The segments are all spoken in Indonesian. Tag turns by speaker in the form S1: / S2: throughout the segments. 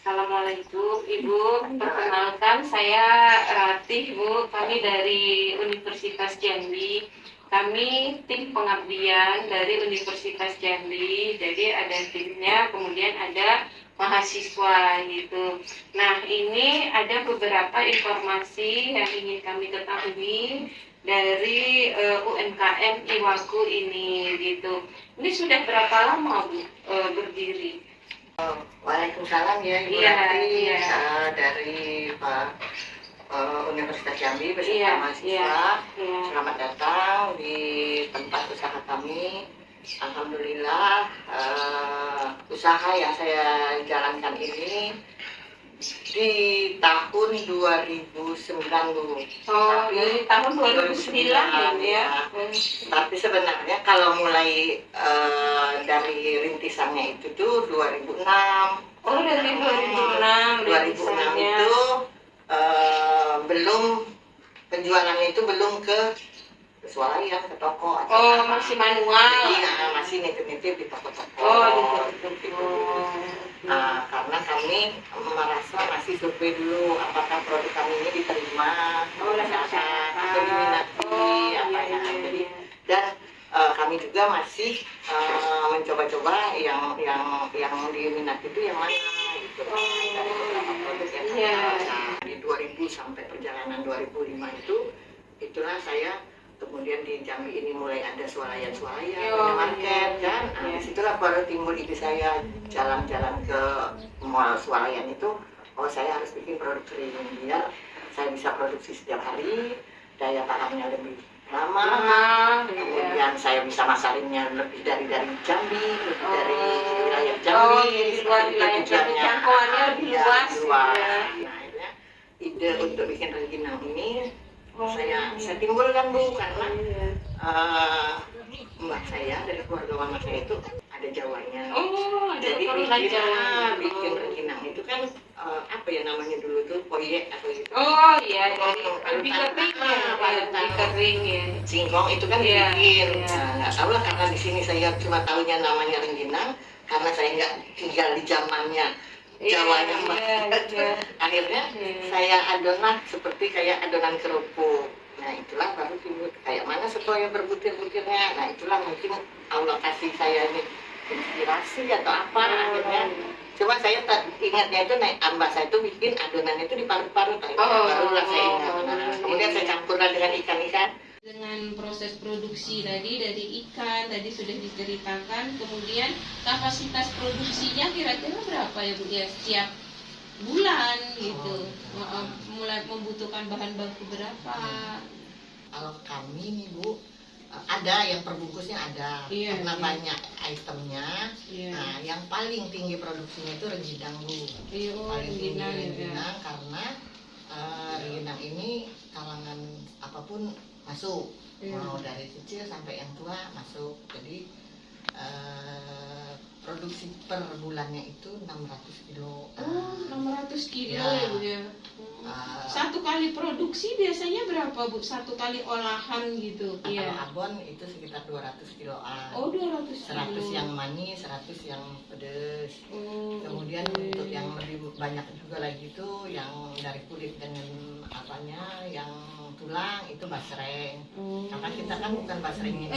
S1: Assalamualaikum Ibu, perkenalkan saya Ratih Bu, kami dari Universitas Jambi. Kami tim pengabdian dari Universitas Jambi, jadi ada timnya, kemudian ada mahasiswa gitu. Nah, ini ada beberapa informasi yang ingin kami ketahui dari UMKM Iwaku ini gitu. Ini sudah berapa lama Bu berdiri?
S2: Waalaikumsalam ya Ibu Ratih, dari Universitas Jambi beserta mahasiswa. Selamat datang di tempat usaha kami. Alhamdulillah, usaha yang saya jalankan ini di tahun 2009 Bu.
S1: Dari tahun 2009 ya.
S2: Tapi sebenarnya kalau mulai dari rintisannya itu tuh 2006.
S1: Oh, dari 2006.
S2: 2006 itu belum penjualannya itu belum ke swalayan, ke toko.
S1: Masih manual.
S2: Iya, masih nitip-nitip di toko-toko. Karena kami merasa masih survei dulu apakah produk kami ini diterima oleh masyarakat atau diminati jadi dan kami juga masih mencoba-coba yang diminati itu yang mana gitu. Dari beberapa produk yang di 2000 sampai perjalanan 2005 itulah saya kemudian di Jambi ini mulai ada swalayan market kan. Disitulah baru timbul ide saya jalan-jalan ke mall swalayan itu. Saya harus bikin produk kering biar saya bisa produksi setiap hari, daya tahannya lebih lama, kemudian saya bisa masarinnya lebih dari Jambi, lebih dari wilayah Jambi,
S1: jangkauannya lebih luas.
S2: Nah, akhirnya ide untuk bikin rengginang ini saya timbulkan Bu, karena mbak saya dari keluarga mama saya itu ada Jawanya. Jadi bikin rengginang itu kan apa ya namanya dulu tuh poyek atau gitu.
S1: Jadi lebih kering ya.
S2: Singkong itu kan dibikin. Nggak tahu lah, karena di sini saya cuma tahunya namanya rengginang karena saya nggak tinggal di zamannya Jawanya akhirnya saya adonan seperti kayak adonan kerupuk. Nah, itulah baru timbul kayak mana sesuai berbutir-butirnya. Nah, itulah mungkin Allah kasih saya ini inspirasi atau apa akhirnya. Cuma saya ingatnya itu mbak saya itu bikin adonannya itu diparut-parut. Barulah saya ingat. Kemudian saya campurkan dengan ikan-ikan.
S1: Dengan proses produksi tadi dari ikan tadi sudah diceritakan, kemudian kapasitas produksinya kira-kira berapa ya Bu ya setiap bulan gitu. Mulai membutuhkan bahan baku berapa?
S2: Kalau kami nih Bu, ada yang perbungkusnya ada, karena banyak itemnya. Nah, yang paling tinggi produksinya itu rengginang Bu. Paling tinggi rengginang karena rengginang ini kalangan apapun masuk, mau dari kecil sampai yang tua masuk. Jadi produksi per bulannya itu 600 kilo.
S1: 600 kilo ya Bu ya. Satu kali produksi biasanya berapa Bu? Satu kali olahan gitu.
S2: Kalau abon itu sekitar 200 kiloan.
S1: 200
S2: 100
S1: kilo.
S2: yang manis, 100 yang pedes. Kemudian untuk yang lebih banyak juga lagi itu yang dari kulit dengan apanya, yang tulang itu basreng. Karena kita kan bukan basrengnya,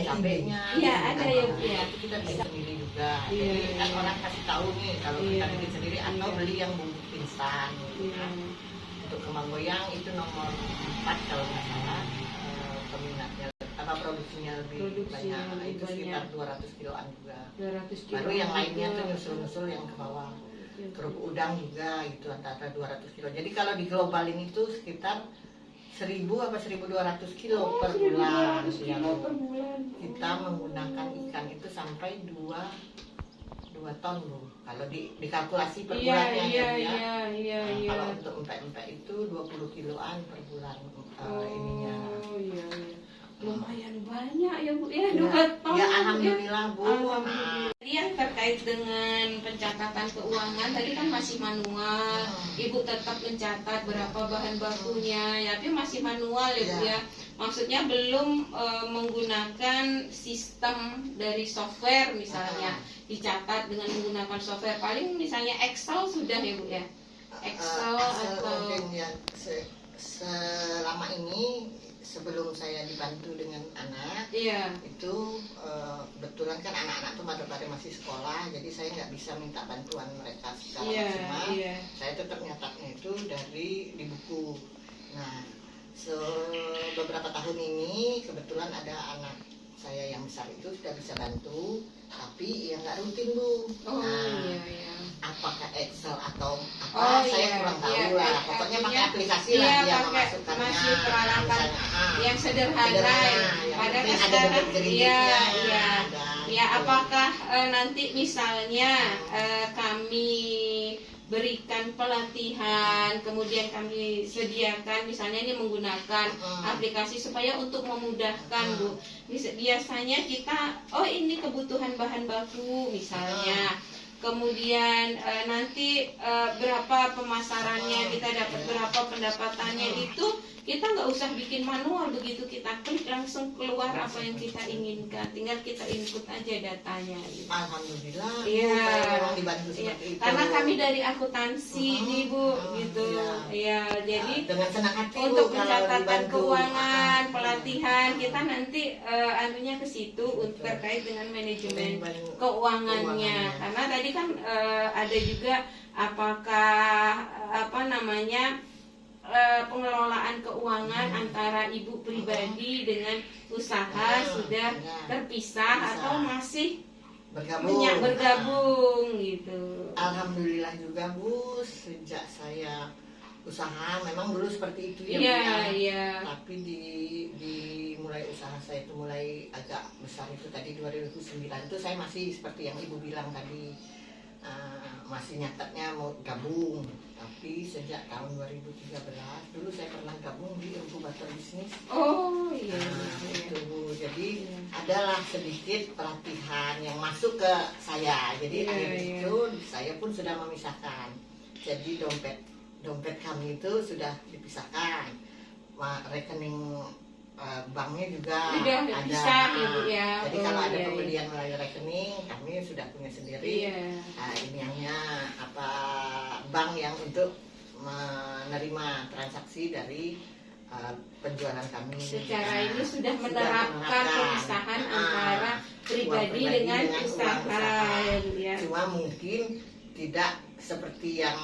S2: cabenya.
S1: Ada ya Bu ya.
S2: Itu kita bisa sendiri juga. Jadi kan orang kasih tahu nih kalau kita bikin sendiri atau beli yang bumbu instan. Untuk kembang goyang itu nomor 4 kalau nggak salah, peminatnya apa produksinya lebih banyak, itu sekitar 200 kiloan juga.
S1: 200 kilo.
S2: Baru yang lainnya tuh nyusul-nyusul yang ke bawah. Kerupuk udang juga itu antara 200 kilo. Jadi kalau di globalin itu sekitar 1000 apa 1200 kilo per bulan. Kita menggunakan ikan itu sampai 2 ton Bu. Kalau dikalkulasi per bulannya Kalau untuk empek-empek itu 20 kiloan per bulan ininya.
S1: Lumayan banyak ya Bu ya, 2 ton.
S2: Ya alhamdulillah Bu.
S1: Tadi yang terkait dengan pencatatan keuangan tadi kan masih manual. Ibu tetap mencatat berapa bahan bakunya ya, tapi masih manual ya Bu ya. Maksudnya belum menggunakan sistem dari software misalnya. dicatat dengan menggunakan software. Paling misalnya Excel sudah ya Bu ya. Excel atau
S2: yang selama ini sebelum saya dibantu dengan anak,
S1: iya.
S2: itu kebetulan kan anak-anak tuh pada masih sekolah, jadi saya nggak bisa minta bantuan mereka secara maksimal. Saya tetap nyatatnya itu di buku. Nah, beberapa tahun ini kebetulan ada anak saya yang besar itu sudah bisa bantu, tapi ya nggak rutin Bu. Apakah Excel atau apa saya kurang tahu lah. Pokoknya pakai aplikasi lah dia memasukkannya.
S1: Masih peralatan yang sederhana. Pada
S2: ada
S1: sekarang
S2: ya
S1: apakah nanti misalnya kami berikan pelatihan, kemudian kami sediakan misalnya ini menggunakan aplikasi supaya untuk memudahkan Bu. Biasanya kita ini kebutuhan bahan baku misalnya, kemudian nanti berapa pemasarannya, kita dapat berapa pendapatannya, itu kita nggak usah bikin manual, begitu kita klik langsung keluar apa yang kita inginkan, tinggal kita input aja datanya gitu.
S2: Alhamdulillah.
S1: Iya.
S2: Memang dibantu seperti itu.
S1: Karena kami dari akuntansi nih Bu, gitu. Ya, jadi
S2: dengan senang hati
S1: untuk
S2: Bu,
S1: pencatatan keuangan, pelatihan kita nanti anunya ke situ untuk terkait dengan manajemen keuangannya. Karena tadi kan ada juga apakah pengelolaan keuangan antara ibu pribadi dengan usaha sudah terpisah atau masih bergabung gitu.
S2: Alhamdulillah juga Bu, sejak saya usaha memang dulu seperti itu ya.
S1: Iya.
S2: Tapi di mulai usaha saya itu mulai agak besar itu tadi 2009 itu saya masih seperti yang Ibu bilang tadi, masih nyatatnya mau gabung. Tapi sejak tahun 2013 dulu saya pernah gabung di inkubator bisnis. Itu Bu. Jadi adalah sedikit pelatihan yang masuk ke saya. Jadi itu saya pun sudah memisahkan. Jadi dompet kami itu sudah dipisahkan. Rekening banknya juga ada.
S1: Ibu, ya.
S2: Jadi kalau ada pembelian melalui rekening, kami sudah punya sendiri. Ini bank yang untuk menerima transaksi dari penjualan kami.
S1: Secara ini sudah menerapkan pemisahan antara pribadi dengan usaha.
S2: Cuma mungkin tidak seperti yang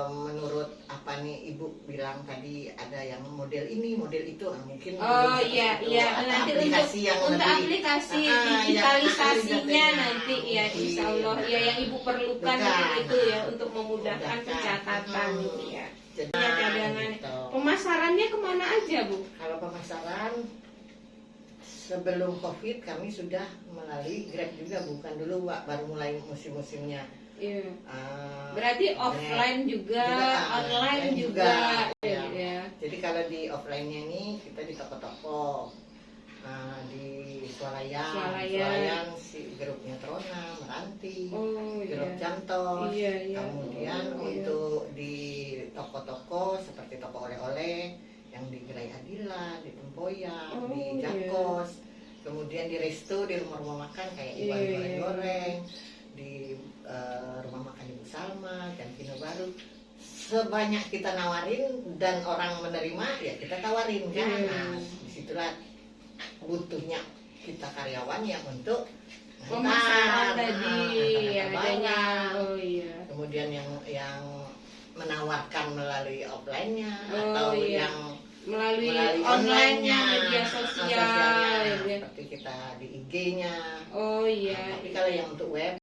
S2: menurut Ibu bilang tadi, ada yang model ini, model itu, mungkin
S1: nanti untuk aplikasi digitalisasinya nanti insya Allah yang Ibu perlukan itu ya untuk memudahkan pencatatan ya. Cadangan. Pemasarannya kemana aja Bu?
S2: Kalau pemasaran sebelum COVID kami sudah melalui Grab juga, bukan dulu baru mulai musim-musimnya.
S1: Berarti offline juga, online juga.
S2: Jadi kalau di offline-nya ini kita di toko-toko, di Swalayan si grupnya Trona, Meranti, grup Jantos. Kemudian untuk di toko-toko seperti toko oleh-oleh yang di Gerai Adila, di Tempoyak, di Jakos. Kemudian di resto, di rumah-rumah makan kayak Iwan Goreng-goreng, di rumah makan Ibu Salma dan Kino Baru. Sebanyak kita nawarin dan orang menerima, ya kita tawarin kan. Disitulah butuhnya kita karyawan yang untuk
S1: pemasaran tadi adanya.
S2: Kemudian yang menawarkan melalui offline-nya atau yang
S1: melalui online-nya, media sosial
S2: seperti kita di IG-nya.
S1: Tapi
S2: kalau yang untuk web